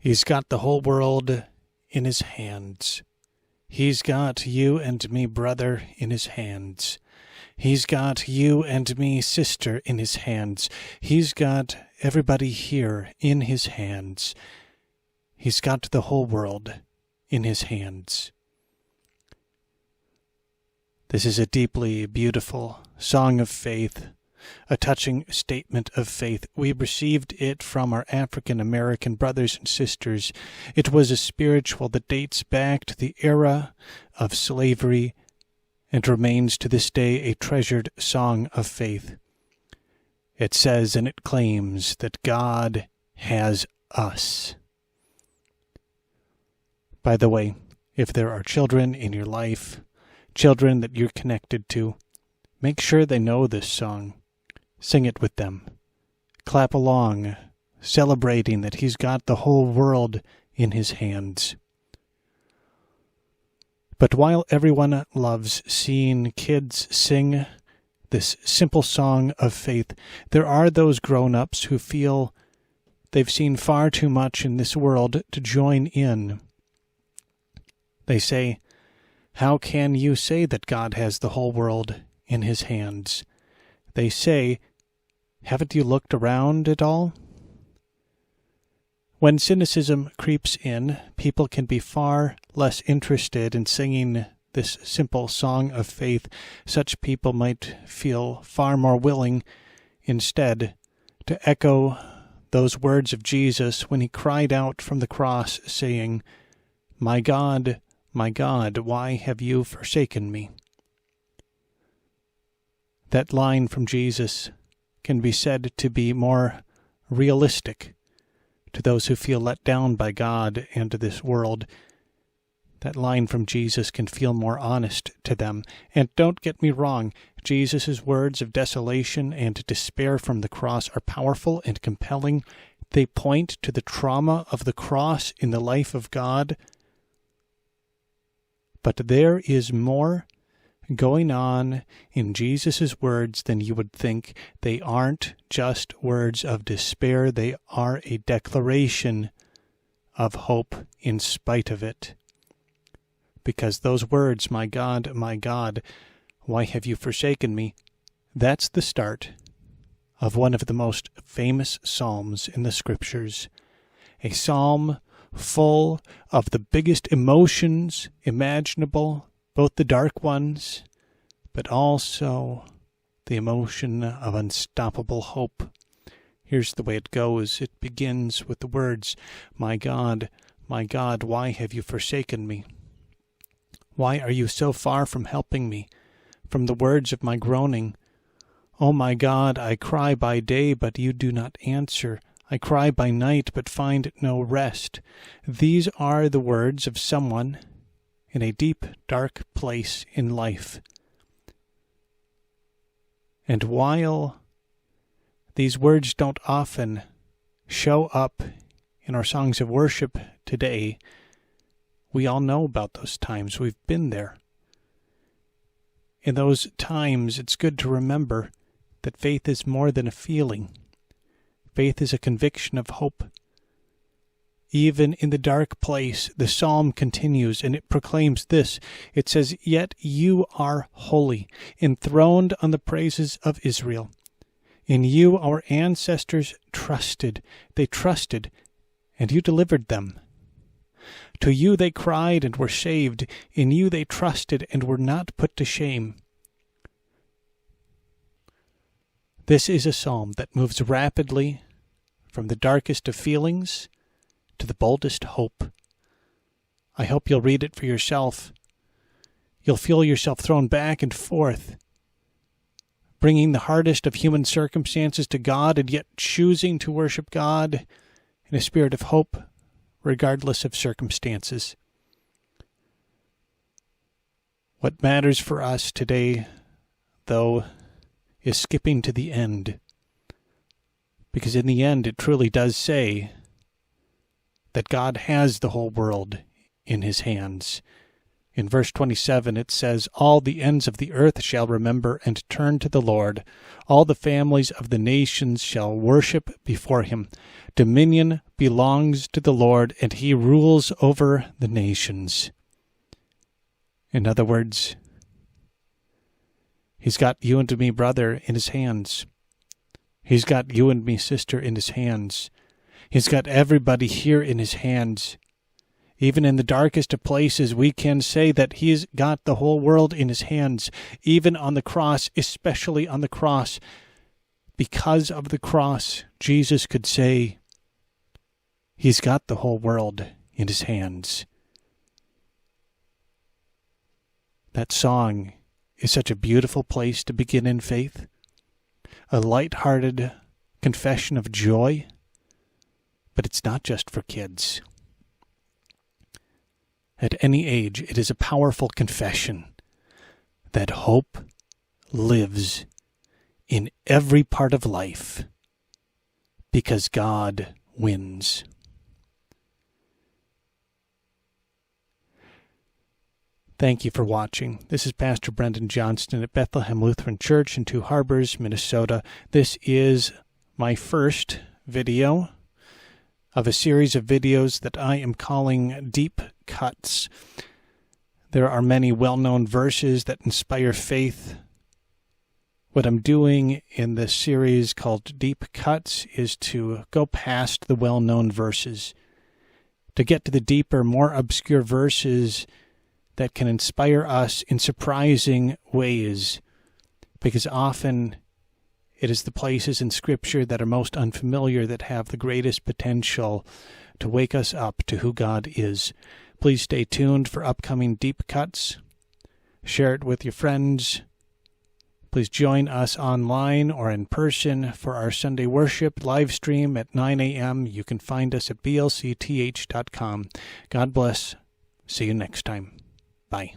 He's got the whole world in his hands. He's got you and me, brother, in his hands. He's got you and me, sister, in his hands. He's got everybody here in his hands. He's got the whole world in his hands. This is a deeply beautiful song of faith, a touching statement of faith. We received it from our African American brothers and sisters. It was a spiritual that dates back to the era of slavery and remains to this day a treasured song of faith. It says and it claims that God has us. By the way, if there are children in your life, children that you're connected to, make sure they know this song. Sing it with them. Clap along, celebrating that he's got the whole world in his hands. But while everyone loves seeing kids sing this simple song of faith, there are those grown-ups who feel they've seen far too much in this world to join in. They say, "How can you say that God has the whole world in his hands?" They say, "Haven't you looked around at all?" When cynicism creeps in, people can be far less interested in singing this simple song of faith. Such people might feel far more willing, instead, to echo those words of Jesus when he cried out from the cross, saying, my God, why have you forsaken me?" That line from Jesus can be said to be more realistic to those who feel let down by God and this world. That line from Jesus can feel more honest to them. And don't get me wrong, Jesus' words of desolation and despair from the cross are powerful and compelling. They point to the trauma of the cross in the life of God. But there is more going on in Jesus' words than you would think. They aren't just words of despair. They are a declaration of hope in spite of it. Because those words, my God, why have you forsaken me?" That's the start of one of the most famous psalms in the Scriptures. A psalm full of the biggest emotions imaginable, both the dark ones, but also the emotion of unstoppable hope. Here's the way it goes. It begins with the words, my God, why have you forsaken me? Why are you so far from helping me, from the words of my groaning? Oh my God, I cry by day, but you do not answer. I cry by night, but find no rest. These are the words of someone in a deep, dark place in life. And while these words don't often show up in our songs of worship today, we all know about those times. We've been there. In those times, it's good to remember that faith is more than a feeling. Faith is a conviction of hope. Even in the dark place, the psalm continues, and it proclaims this. It says, "Yet you are holy, enthroned on the praises of Israel. In you our ancestors trusted. They trusted, and you delivered them. To you they cried and were saved. In you they trusted and were not put to shame." This is a psalm that moves rapidly from the darkest of feelings to the boldest hope. I hope you'll read it for yourself. You'll feel yourself thrown back and forth, bringing the hardest of human circumstances to God and yet choosing to worship God in a spirit of hope, regardless of circumstances. What matters for us today, though, is skipping to the end. Because in the end, it truly does say that God has the whole world in his hands. In verse 27, it says, "All the ends of the earth shall remember and turn to the Lord. All the families of the nations shall worship before him. Dominion, belongs to the Lord, and he rules over the nations. In other words, he's got you and me, brother, in his hands. He's got you and me, sister, in his hands. He's got everybody here in his hands. Even in the darkest of places, we can say that he's got the whole world in his hands. Even on the cross, especially on the cross. Because of the cross, Jesus could say, he's got the whole world in his hands. That song is such a beautiful place to begin in faith. A light-hearted confession of joy. But it's not just for kids. At any age, it is a powerful confession that hope lives in every part of life because God wins. Thank you for watching. This is Pastor Brendan Johnston at Bethlehem Lutheran Church in Two Harbors, Minnesota. This is my first video of a series of videos that I am calling Deep Cuts. There are many well-known verses that inspire faith. What I'm doing in this series called Deep Cuts is to go past the well-known verses, to get to the deeper, more obscure verses that can inspire us in surprising ways, because often it is the places in Scripture that are most unfamiliar that have the greatest potential to wake us up to who God is. Please stay tuned for upcoming Deep Cuts. Share it with your friends. Please join us online or in person for our Sunday worship live stream at 9 a.m. You can find us at blcth.com. God bless. See you next time. Bye.